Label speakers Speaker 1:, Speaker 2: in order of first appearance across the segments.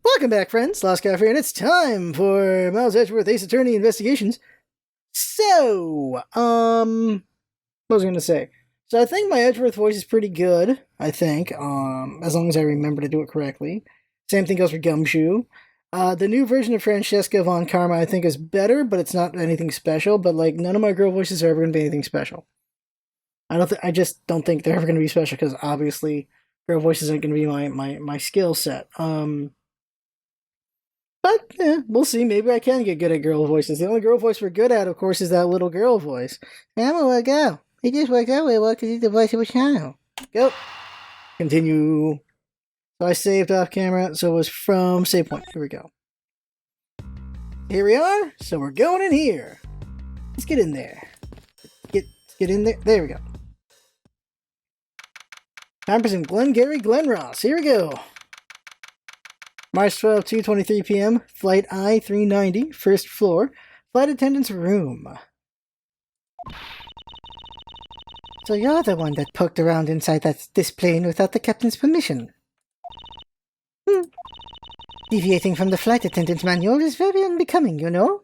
Speaker 1: Welcome back, friends. LostScarf here, and it's time for Miles Edgeworth Ace Attorney Investigations. So, what was I going to say? So I think my Edgeworth voice is pretty good, I think, as long as I remember to do it correctly. Same thing goes for Gumshoe. The new version of Francesca Von Karma, I think, is better, but it's not anything special, but, like, none of my girl voices are ever going to be anything special. I just don't think they're ever going to be special, because obviously girl voices aren't going to be my skill set. But, we'll see. Maybe I can get good at girl voices. The only girl voice we're good at, of course, is that little girl voice. I'm gonna go. He just worked out really well because he's the voice of a child. Go. Continue. So I saved off camera, so it was from save point. Here we go. Here we are. So we're going in here. Let's get in there. Get in there. There we go. Time for some Glengarry Glen Ross. Here we go. March 12, 2:23 p.m., Flight I-390, first floor, flight attendant's room. So you're the one that poked around inside this plane without the captain's permission. Deviating from the flight attendant's manual is very unbecoming, you know?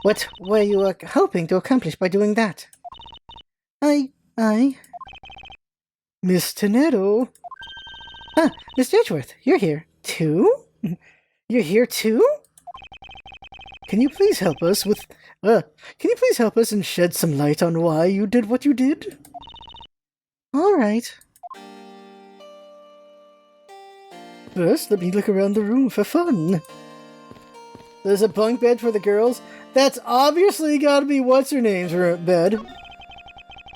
Speaker 1: What were you hoping to accomplish by doing that? Miss Tenedo. Ah, Mr. Edgeworth, you're here. Too? You're here too? Can you please help us and shed some light on why you did what you did? Alright. First, let me look around the room for fun. There's a bunk bed for the girls. That's obviously gotta be what's-her-name's bed.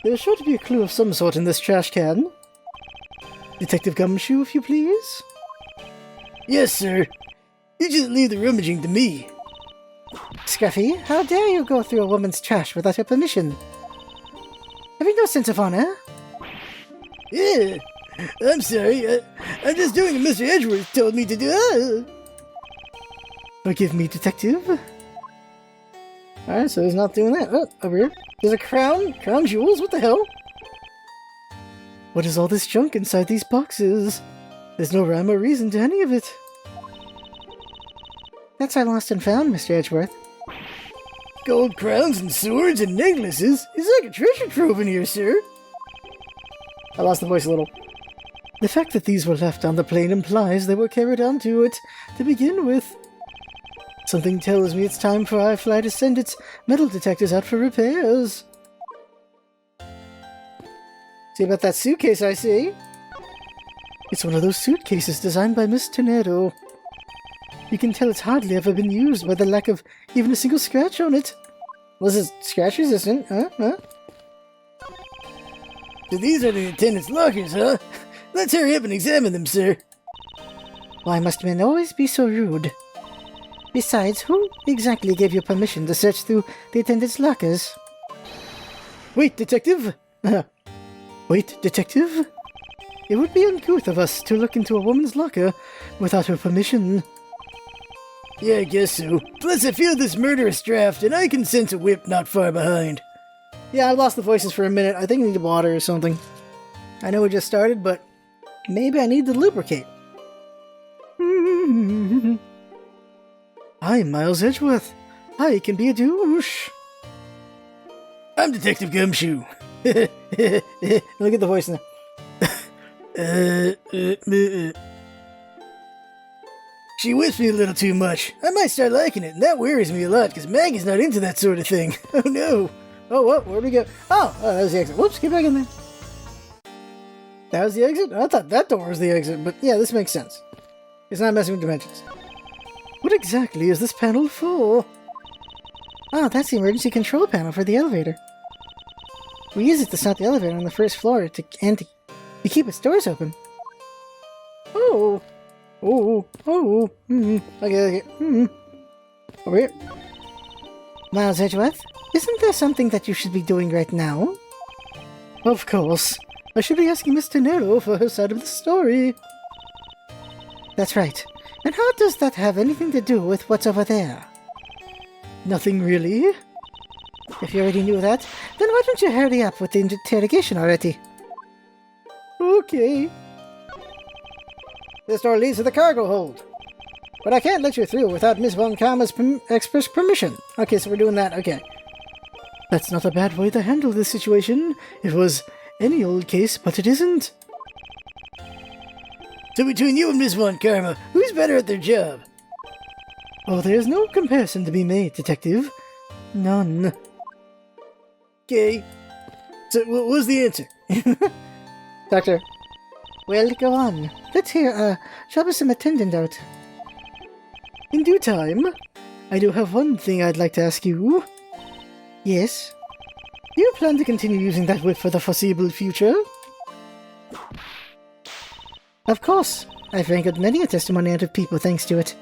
Speaker 1: There's sure to be a clue of some sort in this trash can. Detective Gumshoe, if you please. Yes, sir. You just leave the rummaging to me. Scruffy, how dare you go through a woman's trash without her permission? Have you no sense of honor? Yeah, I'm sorry. I'm just doing what Mr. Edgeworth told me to do. Forgive me, detective. Alright, so he's not doing that. Oh, over here. There's a crown. Crown jewels? What the hell? What is all this junk inside these boxes? There's no rhyme or reason to any of it. That's our lost and found, Mr. Edgeworth. Gold crowns and swords and necklaces? It's like a treasure trove in here, sir. I lost the voice a little. The fact that these were left on the plane implies they were carried onto it to begin with. Something tells me it's time for our flight to send its metal detectors out for repairs. See about that suitcase I see? It's one of those suitcases designed by Miss Tenedo. You can tell it's hardly ever been used by the lack of even a single scratch on it. Was it scratch resistant? Huh? So these are the attendant's lockers, huh? Let's hurry up and examine them, sir. Why must men always be so rude? Besides, who exactly gave you permission to search through the attendant's lockers? Wait, detective! Wait, detective? It would be uncouth of us to look into a woman's locker without her permission. Yeah, I guess so. Plus, I feel this murderous draft, and I can sense a whip not far behind. Yeah, I lost the voices for a minute. I think I need water or something. I know we just started, but maybe I need to lubricate. I'm Miles Edgeworth. I can be a douche. I'm Detective Gumshoe. Look at the voice now. She whips me a little too much. I might start liking it, and that worries me a lot, because Maggie's not into that sort of thing. Oh no. Oh, what? Where'd we go? Oh, that was the exit. Whoops, get back in there. That was the exit? I thought that door was the exit, but yeah, this makes sense. It's not messing with dimensions. What exactly is this panel for? Oh, that's the emergency control panel for the elevator. We use it to stop the elevator on the first floor to keep its doors open. Oh. Okay. Over here. Miles Edgeworth, isn't there something that you should be doing right now? Of course. I should be asking Miss Tenedo for her side of the story. That's right. And how does that have anything to do with what's over there? Nothing really. If you already knew that, then why don't you hurry up with the interrogation already? Okay. This door leads to the cargo hold. But I can't let you through without Miss Von Karma's express permission. Okay, so we're doing that. Okay. That's not a bad way to handle this situation. It was any old case, but it isn't. So between you and Miss Von Karma, who's better at their job? Oh, there's no comparison to be made, Detective. None. Okay. So, what was the answer? Doctor. Well, go on. Let's hear, troublesome attendant out. In due time. I do have one thing I'd like to ask you. Yes? Do you plan to continue using that whip for the foreseeable future? Of course. I've wrangled many a testimony out of people thanks to it.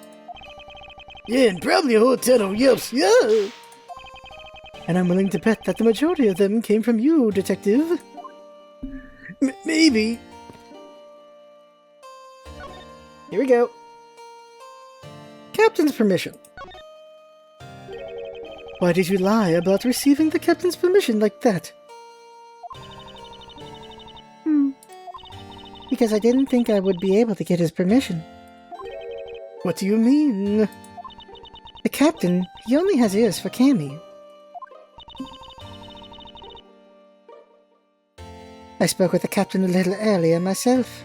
Speaker 1: Yeah, and probably a whole ton of yelps, yeah! And I'm willing to bet that the majority of them came from you, Detective. Maybe. Here we go. Captain's permission. Why did you lie about receiving the captain's permission like that? Because I didn't think I would be able to get his permission. What do you mean? The captain, he only has ears for Cammy. I spoke with the captain a little earlier myself.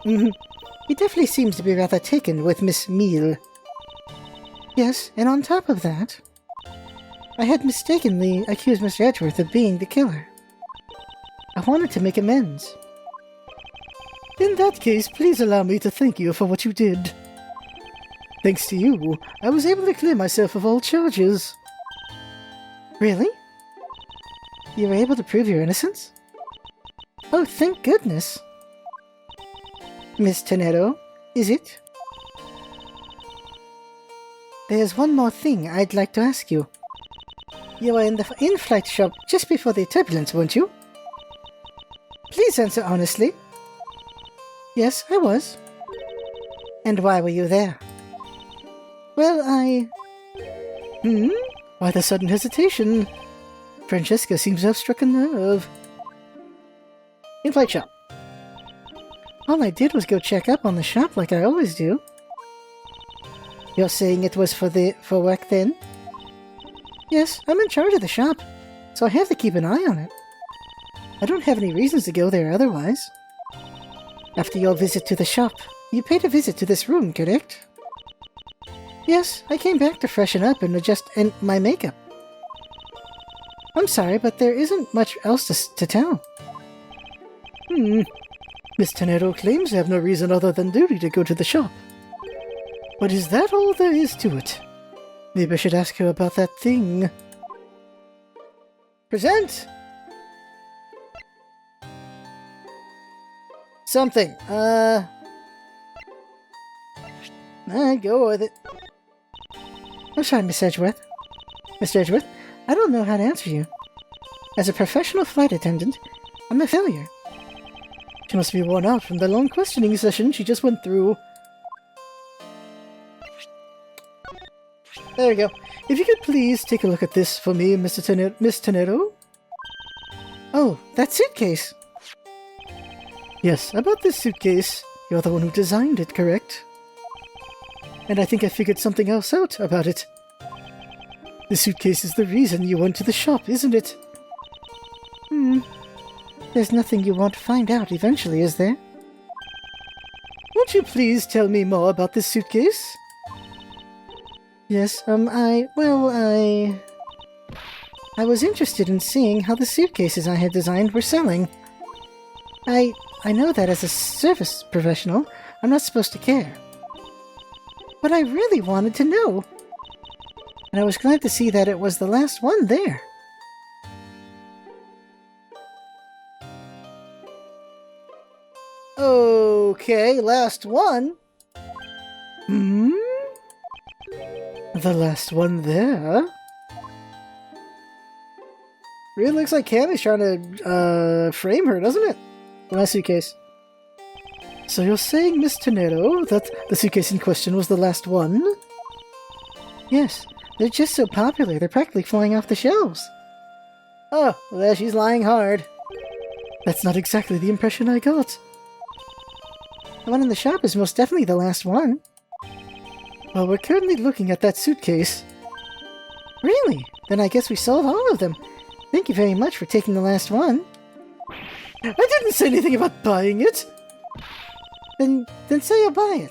Speaker 1: He definitely seems to be rather taken with Miss Meal. Yes, and on top of that, I had mistakenly accused Mr. Edgeworth of being the killer. I wanted to make amends. In that case, please allow me to thank you for what you did. Thanks to you, I was able to clear myself of all charges. Really? You were able to prove your innocence? Oh, thank goodness. Miss Tonero, is it? There's one more thing I'd like to ask you. You were in the in-flight shop just before the turbulence, weren't you? Please answer honestly. Yes, I was. And why were you there? Well, Why the sudden hesitation? Francesca seems to have struck a nerve. In-flight shop. All I did was go check up on the shop like I always do. You're saying it was for work then? Yes, I'm in charge of the shop, so I have to keep an eye on it. I don't have any reasons to go there otherwise. After your visit to the shop, you paid a visit to this room, correct? Yes, I came back to freshen up and adjust my makeup. I'm sorry, but there isn't much else to tell. Miss Tonero claims to have no reason other than duty to go to the shop. But is that all there is to it? Maybe I should ask her about that thing. Present! Something. Go with it. I'm sorry, Miss Edgeworth. Mr. Edgeworth, I don't know how to answer you. As a professional flight attendant, I'm a failure. She must be worn out from the long questioning session she just went through. There we go. If you could please take a look at this for me, Miss Tonero. Oh, that suitcase. Yes, about this suitcase. You're the one who designed it, correct? And I think I figured something else out about it. The suitcase is the reason you went to the shop, isn't it? There's nothing you won't find out eventually, is there? Won't you please tell me more about this suitcase? Yes, I was interested in seeing how the suitcases I had designed were selling. I know that as a service professional, I'm not supposed to care. But I really wanted to know. And I was glad to see that it was the last one there. Okay, last one? The last one there? Really looks like Cammy's trying to frame her, doesn't it? In my suitcase. So you're saying, Miss Tonero, that the suitcase in question was the last one? Yes, they're just so popular, they're practically flying off the shelves. Oh, well, she's lying hard. That's not exactly the impression I got. The one in the shop is most definitely the last one. Well, we're currently looking at that suitcase. Really? Then I guess we solved all of them. Thank you very much for taking the last one. I didn't say anything about buying it! Then say you'll buy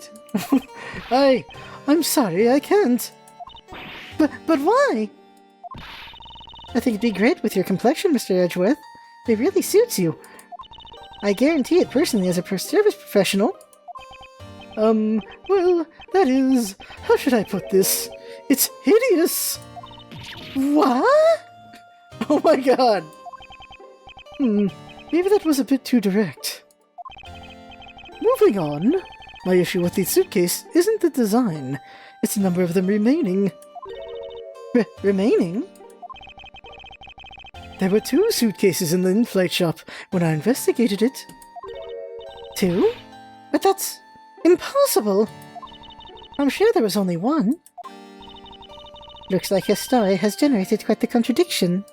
Speaker 1: it. I'm sorry, I can't. But why? I think it'd be great with your complexion, Mr. Edgeworth. It really suits you. I guarantee it personally as a service professional. Well, that is... How should I put this? It's hideous! What? Oh my god! Maybe that was a bit too direct. Moving on. My issue with the suitcase isn't the design. It's the number of them remaining. Remaining? There were 2 suitcases in the in-flight shop when I investigated it. 2? But that's impossible! I'm sure there was only 1. Looks like your story has generated quite the contradiction.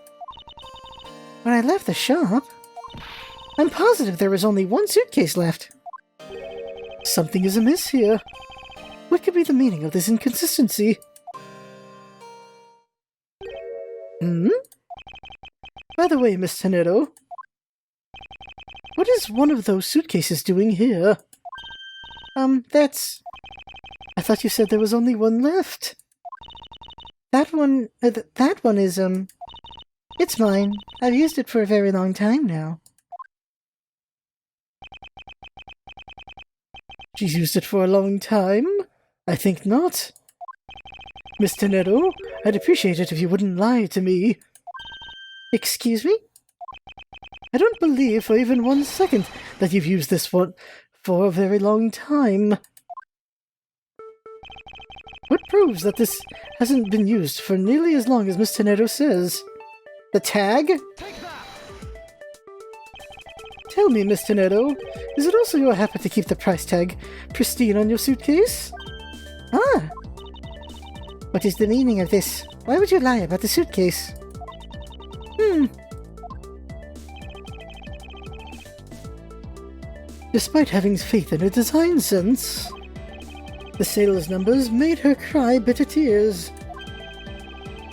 Speaker 1: When I left the shop, I'm positive there was only 1 suitcase left. Something is amiss here. What could be the meaning of this inconsistency? By the way, Miss Tenedo, what is one of those suitcases doing here? That's... I thought you said there was only 1 left. That one is, it's mine. I've used it for a very long time now. She's used it for a long time? I think not. Miss Tenedo, I'd appreciate it if you wouldn't lie to me. Excuse me? I don't believe for even 1 second that you've used this one for a very long time. What proves that this hasn't been used for nearly as long as Miss Tenedo says? The tag? Tell me, Miss Tenedo, is it also your habit to keep the price tag pristine on your suitcase? Ah! What is the meaning of this? Why would you lie about the suitcase? Despite having faith in her design sense, the sales numbers made her cry bitter tears.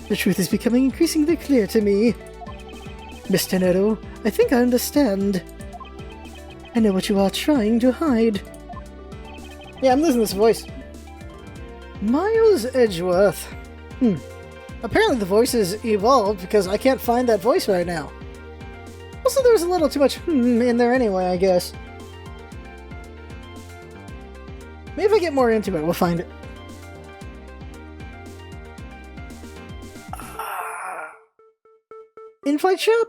Speaker 1: The truth is becoming increasingly clear to me. Miss Tenedo, I think I understand. I know what you are trying to hide. Yeah, I'm losing this voice. Miles Edgeworth. Apparently the voice has evolved because I can't find that voice right now. Also, there was a little too much in there anyway, I guess. Maybe if I get more into it, we'll find it. In-flight shop?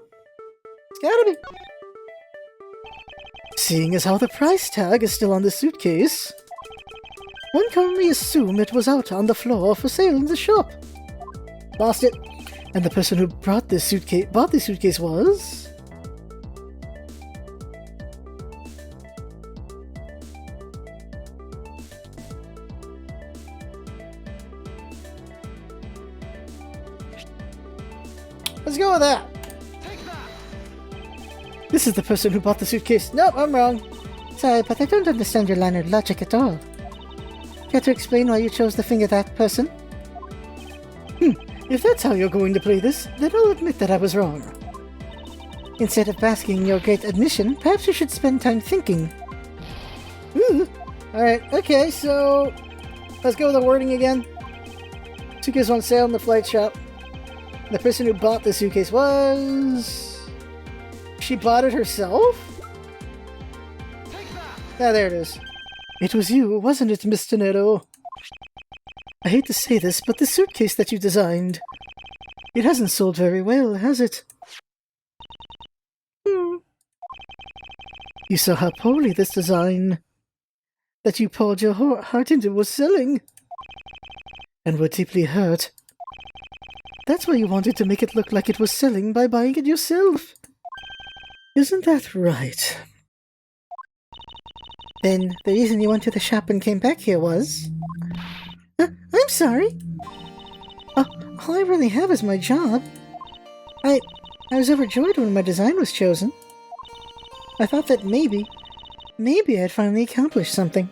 Speaker 1: It's gotta be. Seeing as how the price tag is still on the suitcase, one can only assume it was out on the floor for sale in the shop. Lost it, and the person who bought this suitcase was... Let's go with that. This is the person who bought the suitcase. Nope, I'm wrong. Sorry, but I don't understand your line of logic at all. Care to explain why you chose to finger that person? If that's how you're going to play this, then I'll admit that I was wrong. Instead of basking in your great admission, perhaps you should spend time thinking. Alright, okay, so... Let's go with the wording again. Suitcase on sale in the flight shop. The person who bought the suitcase was... She bought it herself? Ah, there it is. It was you, wasn't it, Miss Tenedo? I hate to say this, but the suitcase that you designed... It hasn't sold very well, has it? You saw how poorly this design... that you poured your heart into was selling. And were deeply hurt. That's why you wanted to make it look like it was selling by buying it yourself. Isn't that right? Then the reason you went to the shop and came back here was... I'm sorry. All I really have is my job. I was overjoyed when my design was chosen. I thought that maybe I'd finally accomplished something.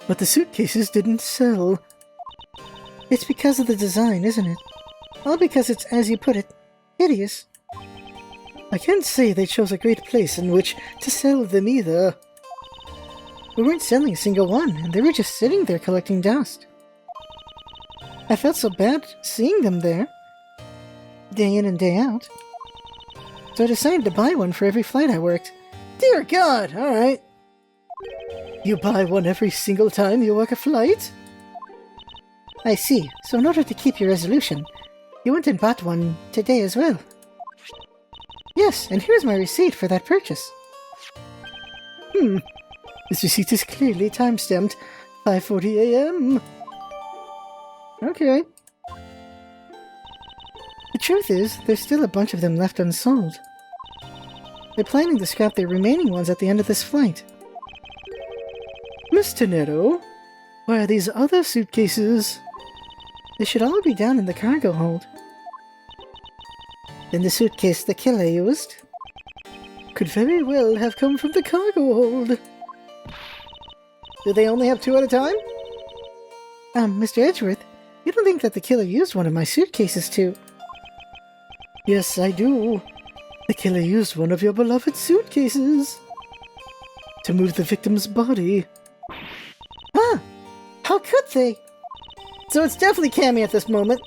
Speaker 1: But the suitcases didn't sell. It's because of the design, isn't it? All because it's, as you put it, hideous. I can't say they chose a great place in which to sell them either. We weren't selling a single one, and they were just sitting there collecting dust. I felt so bad seeing them there, day in and day out. So I decided to buy one for every flight I worked. Dear God, alright. You buy one every single time you work a flight? I see. So in order to keep your resolution, you went and bought one today as well. Yes, and here's my receipt for that purchase. This receipt is clearly time-stamped 5:40 a.m. Okay. The truth is, there's still a bunch of them left unsold. They're planning to scrap the remaining ones at the end of this flight. Miss Tonetto, where are these other suitcases? They should all be down in the cargo hold. Then the suitcase the killer used could very well have come from the cargo hold. Do they only have 2 at a time? Mr. Edgeworth, you don't think that the killer used one of my suitcases to... Yes, I do. The killer used one of your beloved suitcases to move the victim's body. Ah! How could they? So it's definitely Cammy at this moment.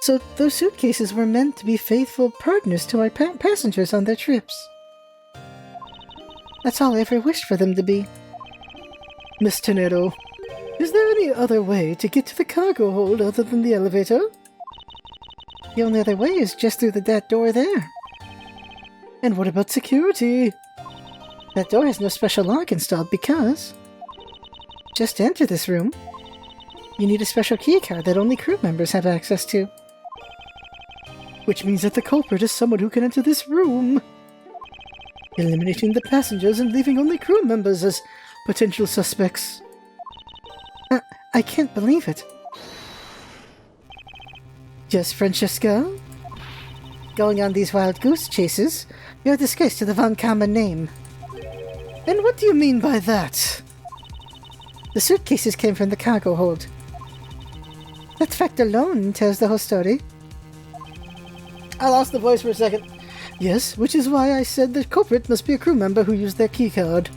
Speaker 1: So those suitcases were meant to be faithful partners to our passengers on their trips. That's all I ever wished for them to be. Miss Tonetto, is there any other way to get to the cargo hold other than the elevator? The only other way is just through that door there. And what about security? That door has no special lock installed because... just to enter this room, you need a special keycard that only crew members have access to. Which means that the culprit is someone who can enter this room, eliminating the passengers and leaving only crew members as potential suspects. I can't believe it. Yes, Francesca? Going on these wild goose chases, you're a disgrace to the von Common name. And what do you mean by that? The suitcases came from the cargo hold. That fact alone tells the whole story. I lost the voice for a second. Yes, which is why I said the culprit must be a crew member who used their keycard.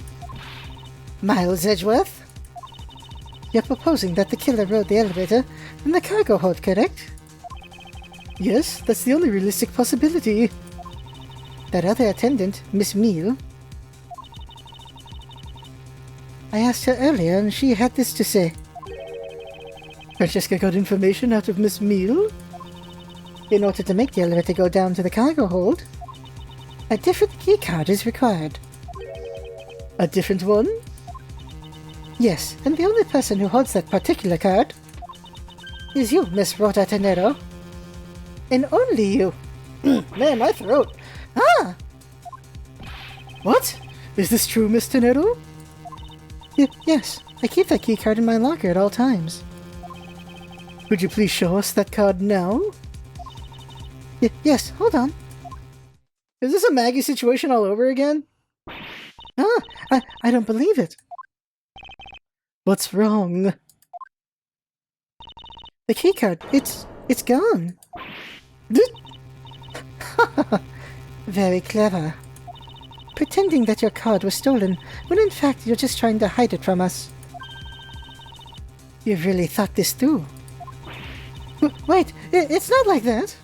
Speaker 1: Miles Edgeworth? You're proposing that the killer rode the elevator from the cargo hold, correct? Yes, that's the only realistic possibility. That other attendant, Miss Meal... I asked her earlier and she had this to say. Francesca got information out of Miss Meal? In order to make the elevator go down to the cargo hold, a different keycard is required. A different one? Yes, and the only person who holds that particular card is you, Miss Rhoda Tonetto. And only you. Man, my throat. Ah! What? Is this true, Miss Tonetto? Yes, I keep that keycard in my locker at all times. Would you please show us that card now? Yes, hold on. Is this a Maggie situation all over again? I don't believe it. What's wrong? The keycard, it's gone. Very clever. Pretending that your card was stolen, when in fact you're just trying to hide it from us. You've really thought this through. Wait, it's not like that.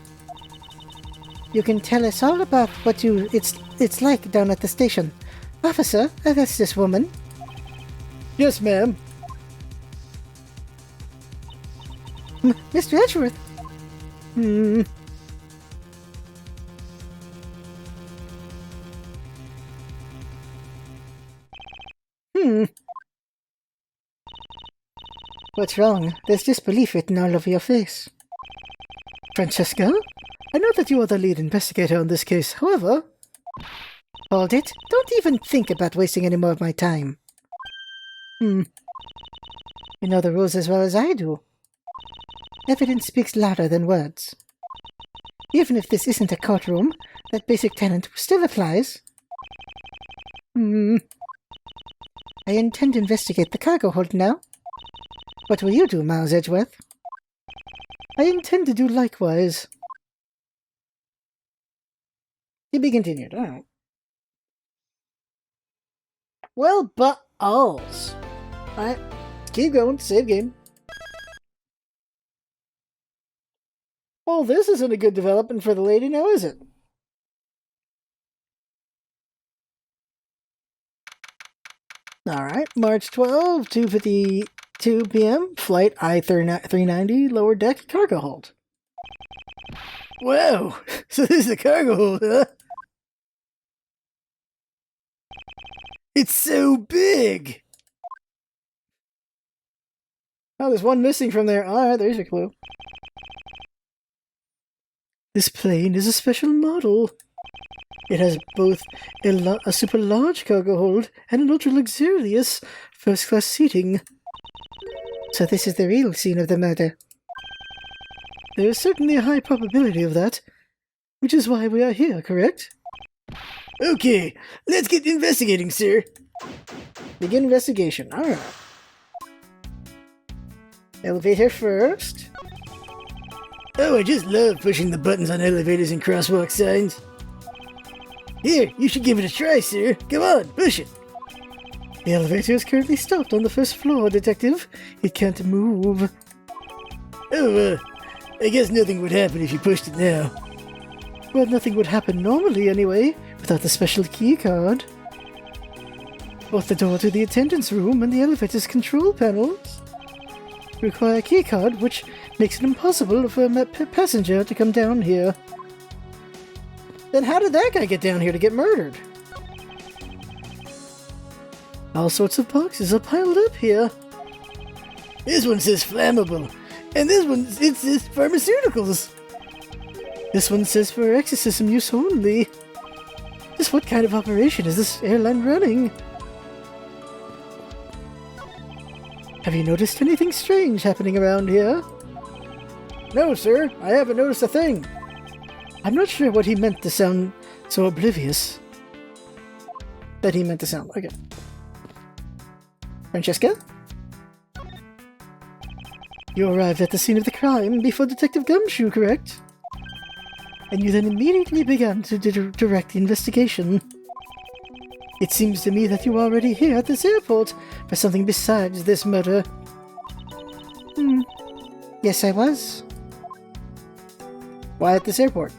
Speaker 1: You can tell us all about what it's like down at the station. Officer, arrest this woman. Yes, ma'am. Mr. Edgeworth. What's wrong? There's disbelief written all over your face. Francesca? I know that you are the lead investigator on this case, however... Hold it. Don't even think about wasting any more of my time. You know the rules as well as I do. Evidence speaks louder than words. Even if this isn't a courtroom, that basic tenet still applies. I intend to investigate the cargo hold now. What will you do, Miles Edgeworth? I intend to do likewise. To be continued. Alright. Well, but alls. Alright. Keep going. Save game. Well, this isn't a good development for the lady now, is it? Alright, March 12, 2:52 p.m. Flight I-390, lower deck, cargo hold. Whoa! So this is the cargo hold, huh? It's so big! Oh, there's one missing from there. Alright, there's your clue. This plane is a special model. It has both a super large cargo hold and an ultra luxurious first class seating. So this is the real scene of the murder. There is certainly a high probability of that, which is why we are here, correct? Okay, let's get investigating, sir. Begin investigation. Alright. Elevator first. Oh, I just love pushing the buttons on elevators and crosswalk signs. Here, you should give it a try, sir. Come on, push it. The elevator is currently stopped on the first floor, Detective. It can't move. Oh, I guess nothing would happen if you pushed it now. Well, nothing would happen normally, anyway, without the special key card. Both the door to the attendance room and the elevator's control panels require a key card, which makes it impossible for a passenger to come down here. Then how did that guy get down here to get murdered? All sorts of boxes are piled up here. This one says flammable, and this one it says pharmaceuticals. This one says for exorcism use only. Just what kind of operation is this airline running? Have you noticed anything strange happening around here? No, sir. I haven't noticed a thing. I'm not sure what he meant to sound so oblivious. That he meant to sound. Okay. Francesca? You arrived at the scene of the crime before Detective Gumshoe, correct? And you then immediately began to direct the investigation. It seems to me that you were already here at this airport for something besides this murder. Yes, I was. Why at this airport?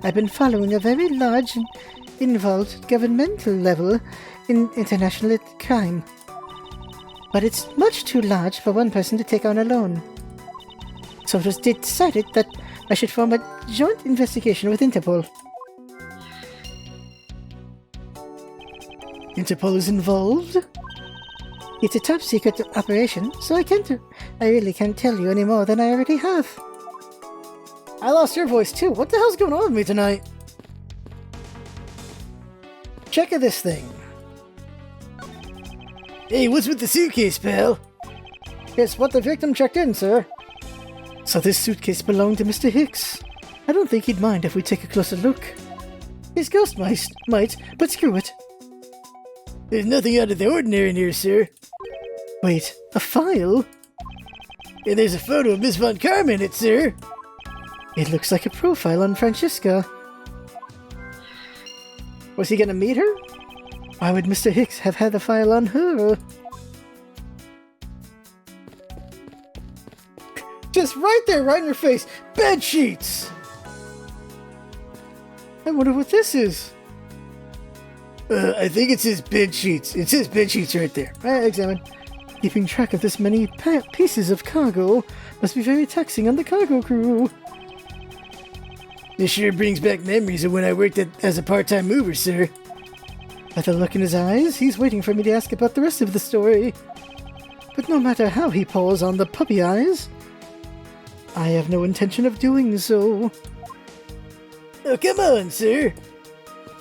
Speaker 1: I've been following a very large and involved governmental level in international crime. But it's much too large for one person to take on alone. So it was decided that I should form a joint investigation with Interpol. Interpol is involved? It's a top secret operation, so I really can't tell you any more than I already have. I lost your voice too. What the hell's going on with me tonight? Check this thing. Hey, what's with the suitcase, pal? It's what the victim checked in, sir. So this suitcase belonged to Mr. Hicks. I don't think he'd mind if we take a closer look. His ghost might, but screw it. There's nothing out of the ordinary in here, sir. Wait, a file? Yeah, there's a photo of Miss Von Karma in it, sir. It looks like a profile on Francesca. Was he gonna meet her? Why would Mr. Hicks have had the file on her? Just right there, right in your face. Bed sheets! I wonder what this is. I think it says bed sheets. It says bed sheets right there. Examine. Keeping track of this many pieces of cargo must be very taxing on the cargo crew. This sure brings back memories of when I worked as a part-time mover, sir. By the look in his eyes, he's waiting for me to ask about the rest of the story. But no matter how he pulls on the puppy eyes, I have no intention of doing so. Oh, come on, sir.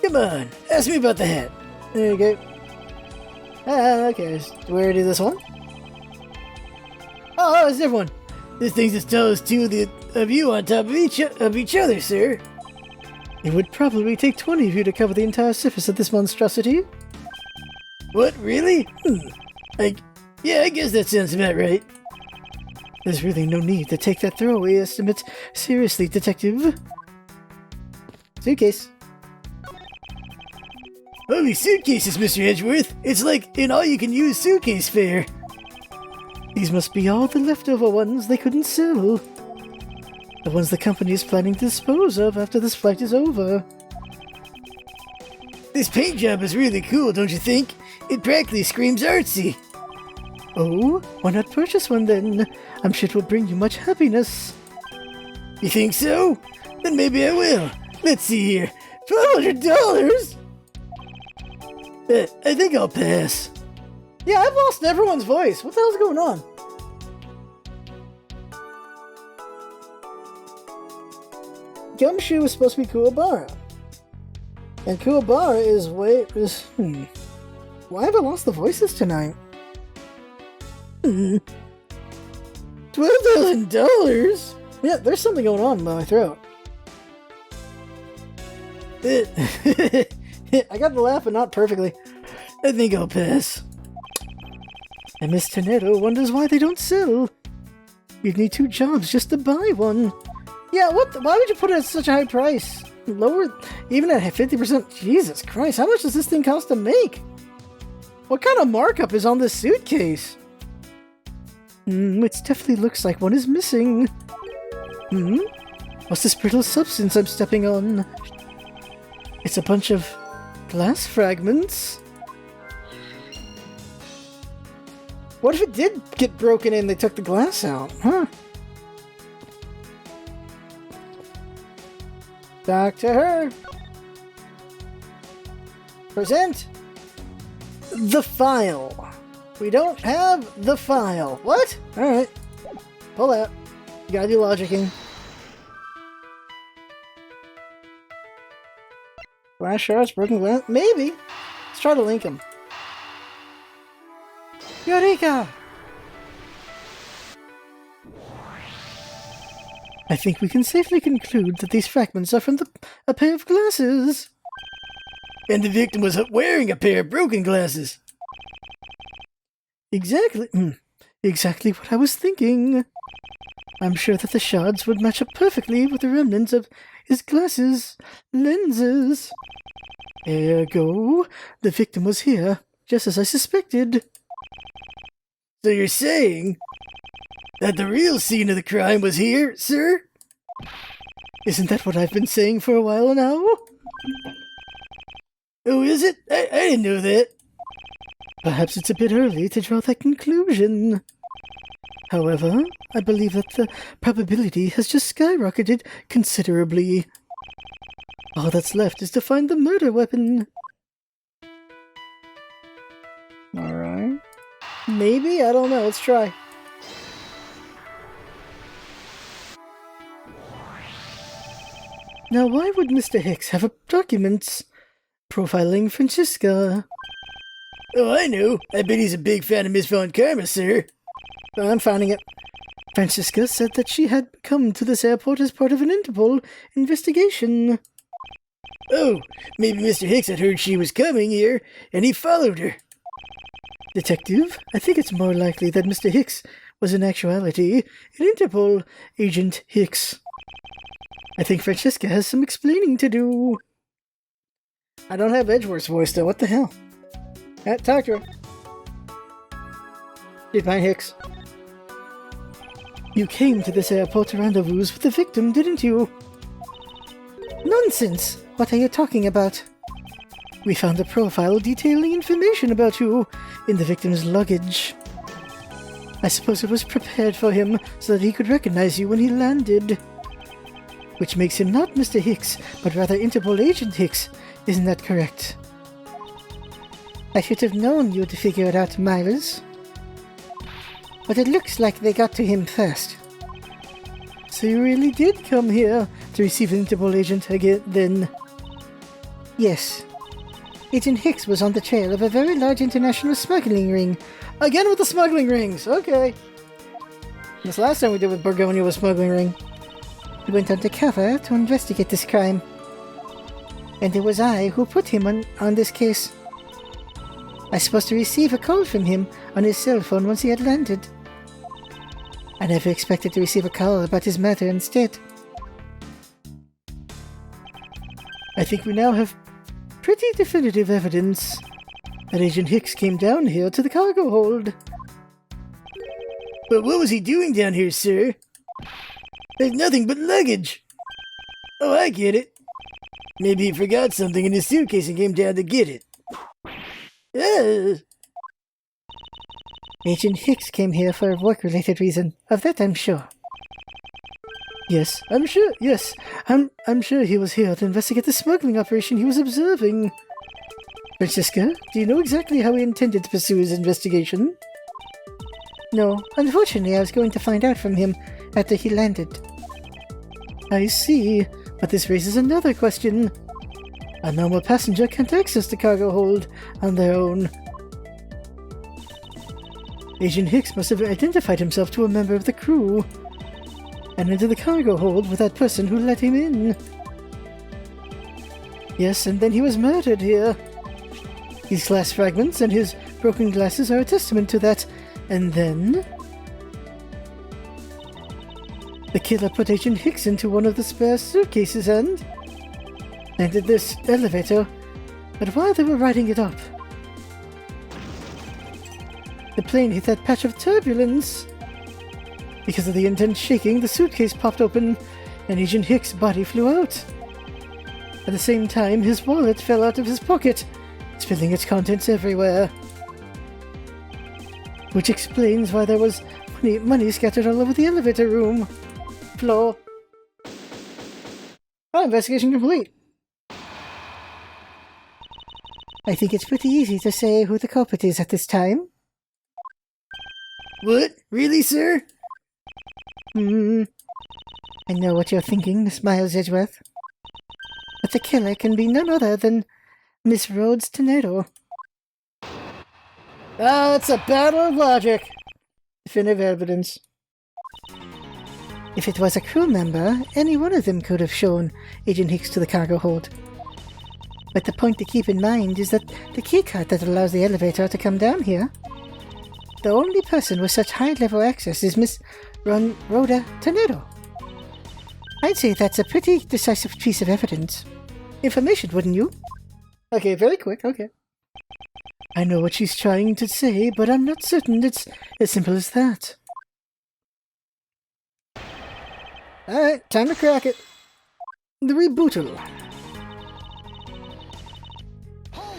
Speaker 1: Come on, ask me about the hat. There you go. Okay, where do this one? Oh, it's a different one. This thing's as tall as two of you on top of each other, sir. It would probably take 20 of you to cover the entire surface of this monstrosity. What, really? Yeah, I guess that sounds about right. There's really no need to take that throwaway estimate seriously, Detective. Suitcase. Holy suitcases, Mr. Edgeworth! It's like an all-you-can-use suitcase fair. These must be all the leftover ones they couldn't sell. The ones the company is planning to dispose of after this flight is over. This paint job is really cool, don't you think? It practically screams artsy. Oh, why not purchase one then? I'm sure it will bring you much happiness. You think so? Then maybe I will. Let's see here. $1,200? I think I'll pass. Yeah, I've lost everyone's voice. What the hell's going on? Gumshoe is supposed to be Kuwabara. And Kuwabara is Why have I lost the voices tonight? $12,000? Yeah, there's something going on in my throat. I got the laugh, but not perfectly. I think I'll pass. And Miss Tornado wonders why they don't sell. You'd need 2 jobs just to buy one. Yeah, what? Why would you put it at such a high price? Lower, even at 50%? Jesus Christ, how much does this thing cost to make? What kind of markup is on this suitcase? It definitely looks like one is missing. What's this brittle substance I'm stepping on? It's a bunch of glass fragments. What if it did get broken in and they took the glass out? Huh? Back to her. Present the file. We don't have the file. What? Alright. Pull out. You gotta do logicking. Glass shards, broken glass? Maybe. Let's try to link them. Eureka! I think we can safely conclude that these fragments are from a pair of glasses. And the victim was wearing a pair of broken glasses. Exactly. Exactly what I was thinking. I'm sure that the shards would match up perfectly with the remnants of his glasses, lenses. Ergo, the victim was here, just as I suspected. So you're saying that the real scene of the crime was here, sir? Isn't that what I've been saying for a while now? Oh, is it? I didn't know that. Perhaps it's a bit early to draw that conclusion. However, I believe that the probability has just skyrocketed considerably. All that's left is to find the murder weapon. Alright. Maybe? I don't know. Let's try. Now, why would Mr. Hicks have documents profiling Francisca? Oh, I know. I bet he's a big fan of Miss Von Karma, sir. Oh, I'm finding it. Francisca said that she had come to this airport as part of an Interpol investigation. Oh, maybe Mr. Hicks had heard she was coming here, and he followed her. Detective, I think it's more likely that Mr. Hicks was in actuality an Interpol agent Hicks. I think Francisca has some explaining to do. I don't have Edgeworth's voice, though. What the hell? Talk to her. She's fine, Hicks. You came to this airport to rendezvous with the victim, didn't you? Nonsense! What are you talking about? We found a profile detailing information about you in the victim's luggage. I suppose it was prepared for him so that he could recognize you when he landed. Which makes him not Mr. Hicks, but rather Interpol Agent Hicks. Isn't that correct? I should have known you'd figure it out, Miles. But it looks like they got to him first. So you really did come here to receive an Interpol agent again, then? Yes. Agent Hicks was on the trail of a very large international smuggling ring. Again with the smuggling rings! Okay. This last time we did with Burgonia was smuggling ring. He went undercover to investigate this crime. And it was I who put him on this case. I was supposed to receive a call from him on his cell phone once he had landed. I never expected to receive a call about his murder instead. I think we now have pretty definitive evidence that Agent Hicks came down here to the cargo hold. But what was he doing down here, sir? There's nothing but luggage. Oh, I get it. Maybe he forgot something in his suitcase and came down to get it. Agent Hicks came here for a work-related reason. Of that I'm sure. Yes, I'm sure. Yes, I'm sure he was here to investigate the smuggling operation he was observing. Francisca, do you know exactly how he intended to pursue his investigation? No, unfortunately I was going to find out from him after he landed. I see, but this raises another question. A normal passenger can't access the cargo hold on their own. Agent Hicks must have identified himself to a member of the crew and into the cargo hold with that person who let him in. Yes, and then he was murdered here. These glass fragments and his broken glasses are a testament to that. And then the killer put Agent Hicks into one of the spare suitcases and entered this elevator, but while they were riding it up, the plane hit that patch of turbulence. Because of the intense shaking, the suitcase popped open and Agent Hicks' body flew out. At the same time, his wallet fell out of his pocket, spilling its contents everywhere. Which explains why there was money scattered all over the elevator room floor. Oh, investigation complete. I think it's pretty easy to say who the culprit is at this time. What? Really, sir? I know what you're thinking, Miss Miles Edgeworth. But the killer can be none other than Miss Rhodes Tornado. It's a battle of logic. Definitive evidence. If it was a crew member, any one of them could have shown Agent Hicks to the cargo hold. But the point to keep in mind is that the keycard that allows the elevator to come down here, the only person with such high-level access is Miss Rhoda Tornado. I'd say that's a pretty decisive piece of evidence. Information, wouldn't you? Okay, very quick, okay. I know what she's trying to say, but I'm not certain it's as simple as that. Alright, time to crack it. The rebootal.
Speaker 2: Hold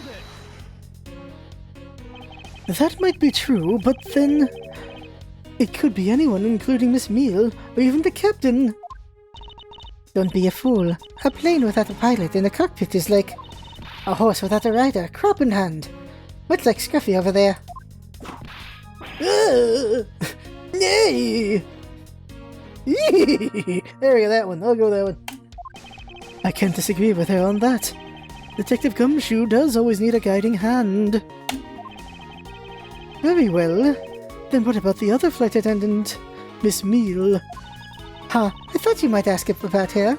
Speaker 2: it.
Speaker 1: That might be true, but then it could be anyone, including Miss Meal, or even the captain. Don't be a fool. A plane without a pilot in a cockpit is like a horse without a rider, crop in hand. Much like Scruffy over there. Nay! There we go, that one. I'll go that one. I can't disagree with her on that. Detective Gumshoe does always need a guiding hand. Very well. Then what about the other flight attendant, Miss Meal? Huh, I thought you might ask about her.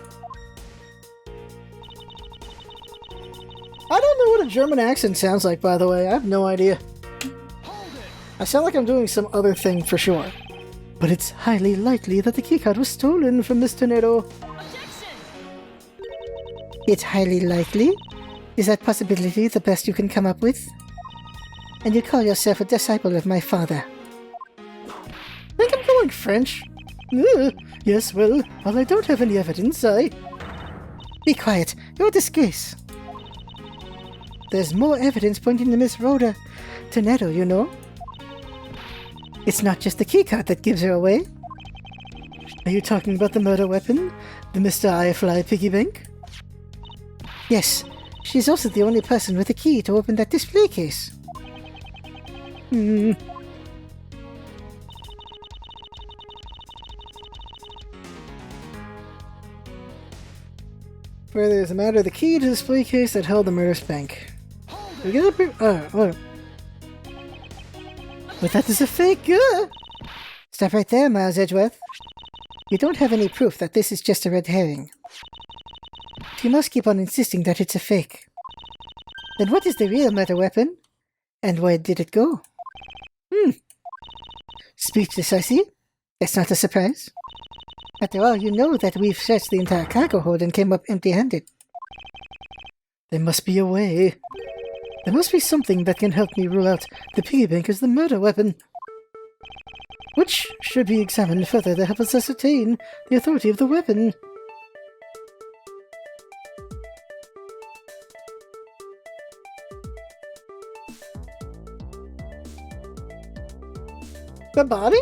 Speaker 1: I don't know what a German accent sounds like, by the way. I have no idea. I sound like I'm doing some other thing for sure. But it's highly likely that the keycard was stolen from Miss Tornado.
Speaker 2: Objection!
Speaker 1: It's highly likely? Is that possibility the best you can come up with? And you call yourself a disciple of my father? I think I'm going French. Yes, well, while I don't have any evidence, Be quiet. You're a disgrace. There's more evidence pointing to Miss Rhoda Tornado, you know. It's not just the keycard that gives her away. Are you talking about the murder weapon? The Mr. I-Fly piggy bank? Yes, she's also the only person with a key to open that display case. Further is a matter of the key to the display case that held the murderous bank. We get up here. But that is a fake. Stop right there, Miles Edgeworth. You don't have any proof that this is just a red herring. You must keep on insisting that it's a fake. Then what is the real murder weapon? And where did it go? Speechless, I see. That's not a surprise. After all, you know that we've searched the entire cargo hold and came up empty-handed. There must be a way. There must be something that can help me rule out the piggy bank as the murder weapon. Which should be examined further to help us ascertain the authority of the weapon. The body?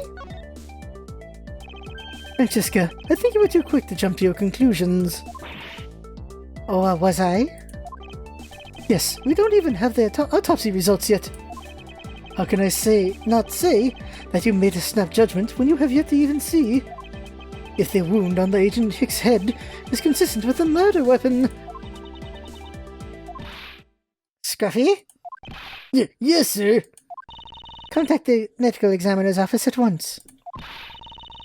Speaker 1: Francesca, I think you were too quick to jump to your conclusions. Oh, was I? Yes, we don't even have the autopsy results yet. How can I not say that you made a snap judgment when you have yet to even see if the wound on the Agent Hicks' head is consistent with a murder weapon? Scruffy? Yes, sir. Contact the medical examiner's office at once.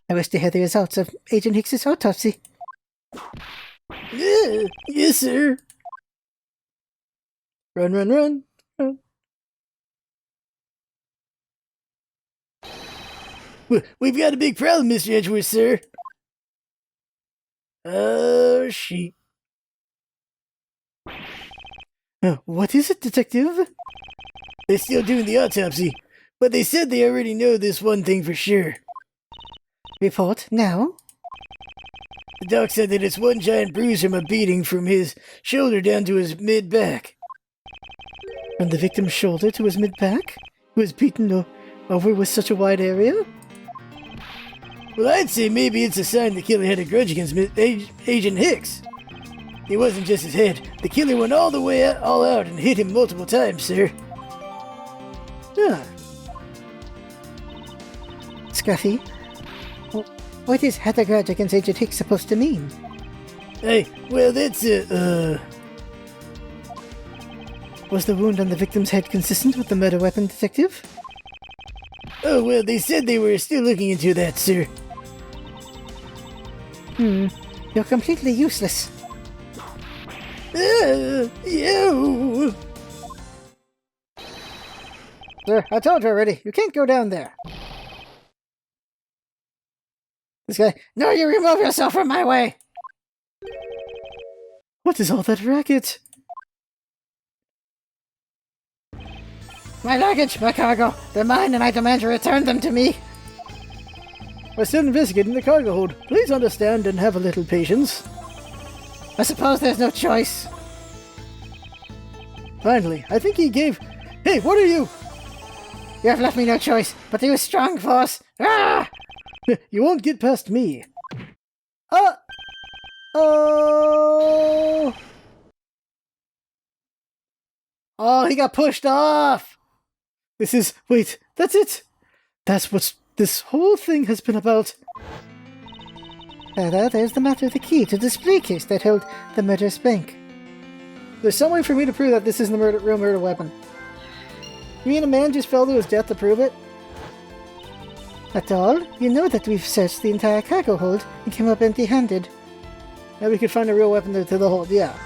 Speaker 1: I wish to hear the results of Agent Hicks's autopsy. Yes, sir. Run, run, run. We've got a big problem, Mr. Edgeworth, sir. Oh, sheep. What is it, Detective? They're still doing the autopsy, but they said they already know this one thing for sure. Report now? The doc said that it's one giant bruise from a beating from his shoulder down to his mid-back. From the victim's shoulder to his mid-back? Who was beaten over with such a wide area? Well, I'd say maybe it's a sign the killer had a grudge against Agent Hicks. It wasn't just his head. The killer went all the way all out and hit him multiple times, sir. Scruffy, what is had a grudge against Agent Hicks supposed to mean? Hey, well, that's Was the wound on the victim's head consistent with the murder weapon, Detective? Oh, well, they said they were still looking into that, sir. You're completely useless. You! Sir, I told you already, you can't go down there. This guy, no, you remove yourself from my way! What is all that racket? My luggage, my cargo, they're mine and I demand you return them to me. We're still investigating the cargo hold. Please understand and have a little patience. I suppose there's no choice. Finally, I think he gave... Hey, what are you? You have left me no choice, but to use strong force. Ah! You won't get past me. Oh! Oh, he got pushed off! Wait, that's it! That's what this whole thing has been about. Further, there's the matter of the key to the display case that held the murderous bank. There's some way for me to prove that this isn't the real murder weapon. You mean a man just fell to his death to prove it? At all? You know that we've searched the entire cargo hold and came up empty-handed. Now we could find a real weapon to the hold, yeah.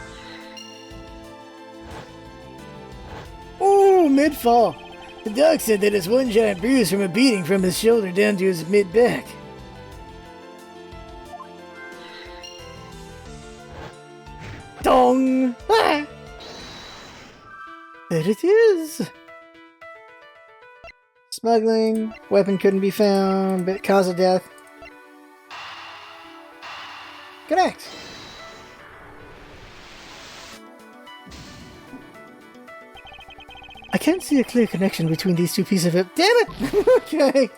Speaker 1: Ooh, mid-fall. The doc said that it's one giant bruise from a beating from his shoulder down to his mid-back. Dong! Ah! There it is! Smuggling, weapon couldn't be found, but cause of death. Connect! I can't see a clear connection between these two pieces of... Damn it! Okay!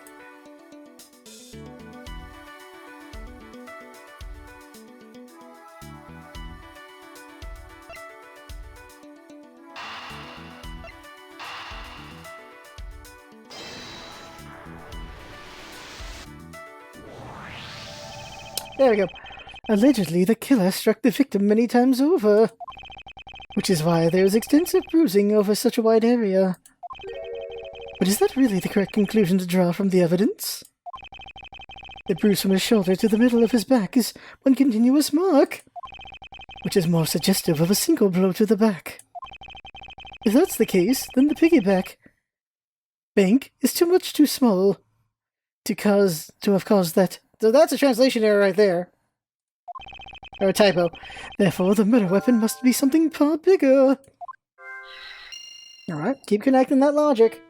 Speaker 1: There we go. Allegedly, the killer struck the victim many times over, which is why there is extensive bruising over such a wide area. But is that really the correct conclusion to draw from the evidence? The bruise from his shoulder to the middle of his back is one continuous mark, which is more suggestive of a single blow to the back. If that's the case, then the piggyback bank is too small to have caused that. So that's a translation error right there. Or a typo. Therefore, the murder weapon must be something far bigger. Alright, keep connecting that logic.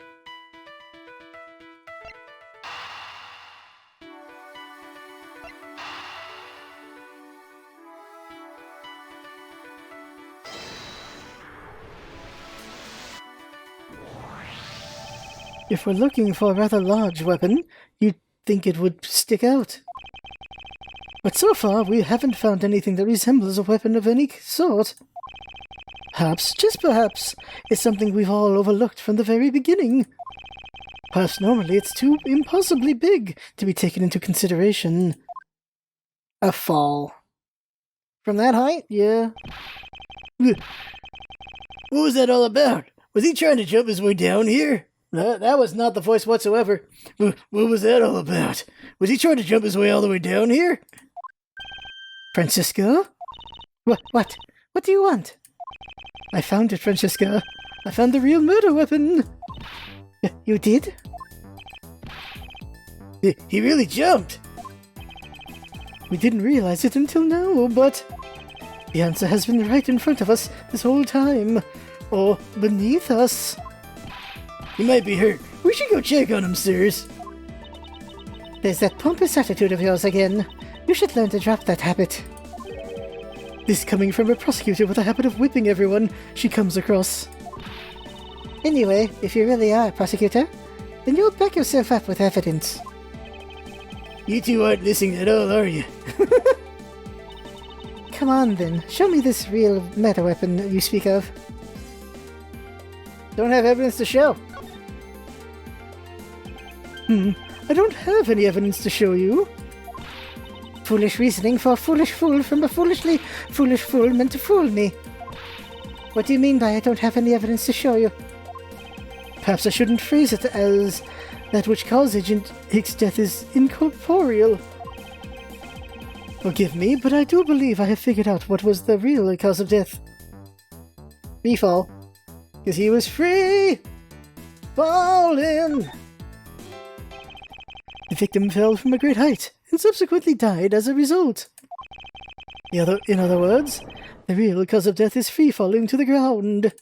Speaker 1: If we're looking for a rather large weapon, you'd think it would stick out. But so far, we haven't found anything that resembles a weapon of any sort. Perhaps, just perhaps, it's something we've all overlooked from the very beginning. Perhaps normally it's too impossibly big to be taken into consideration. A fall. From that height? Yeah. What was that all about? Was he trying to jump his way down here? That was not the voice whatsoever. What was that all about? Was he trying to jump his way all the way down here? Francisco? What? What do you want? I found it, Francisco. I found the real murder weapon. You did? He really jumped. We didn't realize it until now, but the answer has been right in front of us this whole time. Or beneath us. He might be hurt. We should go check on him, sirs. There's that pompous attitude of yours again. You should learn to drop that habit. This coming from a prosecutor with a habit of whipping everyone she comes across. Anyway, if you really are a prosecutor, then you'll back yourself up with evidence. You two aren't listening at all, are you? Come on then, show me this real meta weapon you speak of. Don't have evidence to show. I don't have any evidence to show you. Foolish reasoning for a foolish fool from a foolishly foolish fool meant to fool me. What do you mean by I don't have any evidence to show you? Perhaps I shouldn't phrase it as that which caused Agent Hicks' death is incorporeal. Forgive me, but I do believe I have figured out what was the real cause of death. Free fall. Because he was free! Falling! The victim fell from a great height and subsequently died as a result. In other words, the real cause of death is free falling to the ground.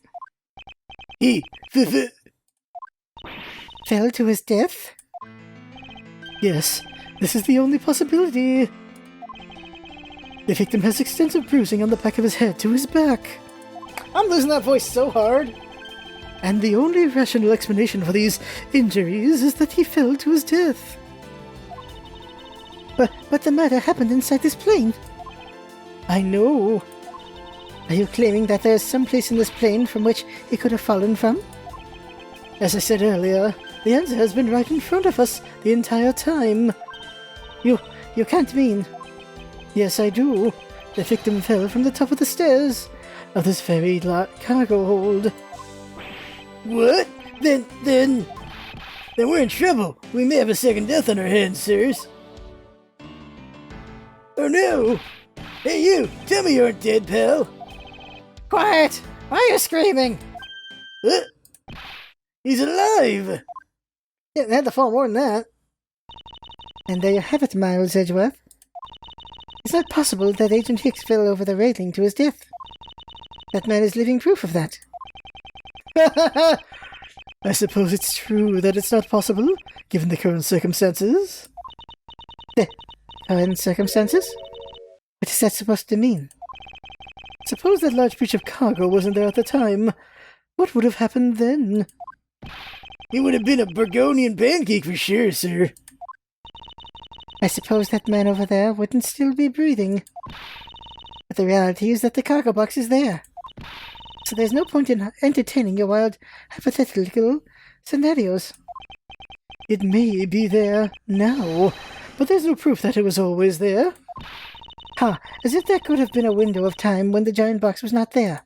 Speaker 1: He fell to his death? Yes, this is the only possibility. The victim has extensive bruising on the back of his head to his back. I'm losing that voice so hard. And the only rational explanation for these injuries is that he fell to his death. But the murder happened inside this plane. I know. Are you claiming that there's some place in this plane from which he could have fallen from? As I said earlier, the answer has been right in front of us the entire time. You can't mean... Yes, I do. The victim fell from the top of the stairs of this very large cargo hold. What? Then we're in trouble. We may have a second death on our hands, sirs. Oh no! Hey you! Tell me you aren't dead, pal! Quiet! Why are you screaming? He's alive! It had to fall more than that. And there you have it, Miles Edgeworth. It's not possible that Agent Hicks fell over the railing to his death. That man is living proof of that. I suppose it's true that it's not possible, given the current circumstances. The current circumstances? What is that supposed to mean? Suppose that large breach of cargo wasn't there at the time. What would have happened then? It would have been a Burgonian pancake for sure, sir. I suppose that man over there wouldn't still be breathing. But the reality is that the cargo box is there. So there's no point in entertaining your wild, hypothetical scenarios. It may be there now, but there's no proof that it was always there. As if there could have been a window of time when the giant box was not there.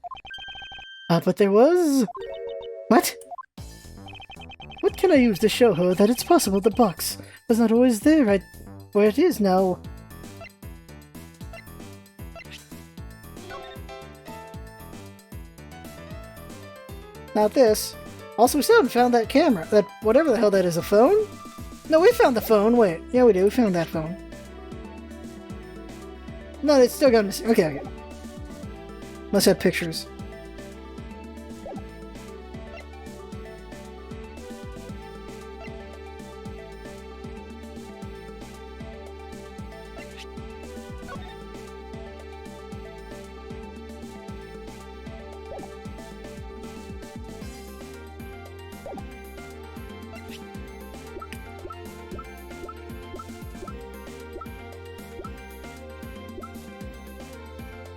Speaker 1: But there was... What? What can I use to show her that it's possible the box was not always there right where it is now? Not this. Also, we still haven't found that camera. That whatever the hell that is, a phone? No, we found the phone. Wait. Yeah, we did. We found that phone. No, it's still got missing. Okay, okay. Must have pictures.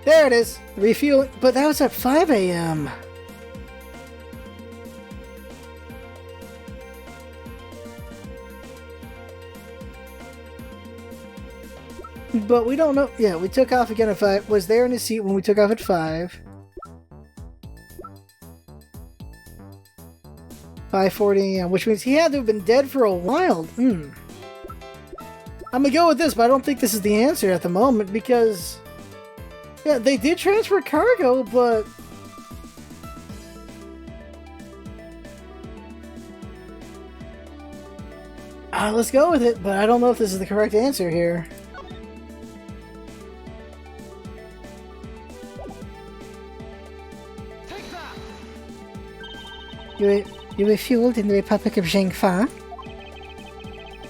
Speaker 1: There it is! Refueling. But that was at 5 a.m. But we don't know. Yeah, we took off again at 5. Was there in his seat when we took off at 5. 5:40 a.m., which means he had to have been dead for a while. I'm gonna go with this, but I don't think this is the answer at the moment because... Yeah, they did transfer cargo, but... let's go with it, but I don't know if this is the correct answer here.
Speaker 2: Take that.
Speaker 1: You refueled in the Republic of Zhengfa?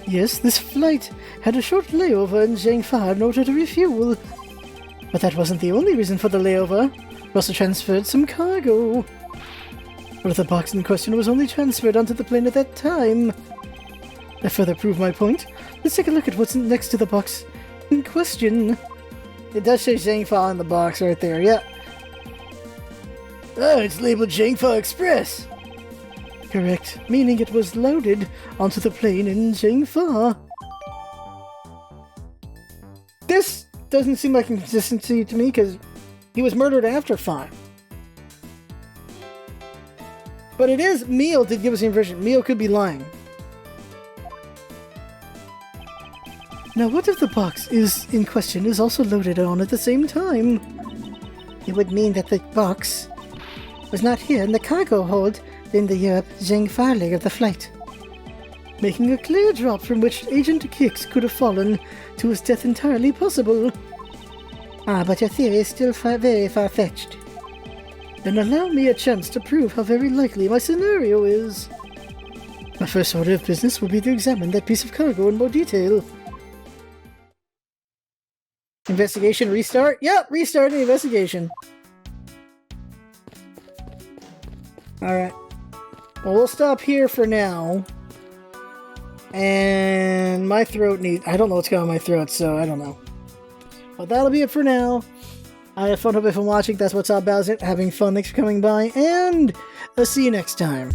Speaker 1: Yes, this flight had a short layover in Zhengfa in order to refuel. But that wasn't the only reason for the layover. We also transferred some cargo. But the box in question was only transferred onto the plane at that time. To further prove my point, let's take a look at what's next to the box in question. It does say Zhengfa on the box right there, yeah. Oh, it's labeled Zhengfa Express. Correct, meaning it was loaded onto the plane in Zhengfa. This doesn't seem like inconsistency to me because he was murdered after 5. But it is, Meal did give us the impression. Meal could be lying. Now what if the box is in question is also loaded on at the same time? It would mean that the box was not here in the cargo hold in the Zhengfa leg of the flight, making a clear drop from which Agent Kix could have fallen to his death entirely possible. But your theory is still very far-fetched. Then allow me a chance to prove how very likely my scenario is. My first order of business will be to examine that piece of cargo in more detail. Investigation restart? Yep, restart the investigation. Alright. Well, we'll stop here for now. And my throat I don't know what's going on in my throat, so I don't know. But that'll be it for now. I have fun, hope if I'm watching. That's what's up, Bowser. Having fun, thanks for coming by, and I'll see you next time.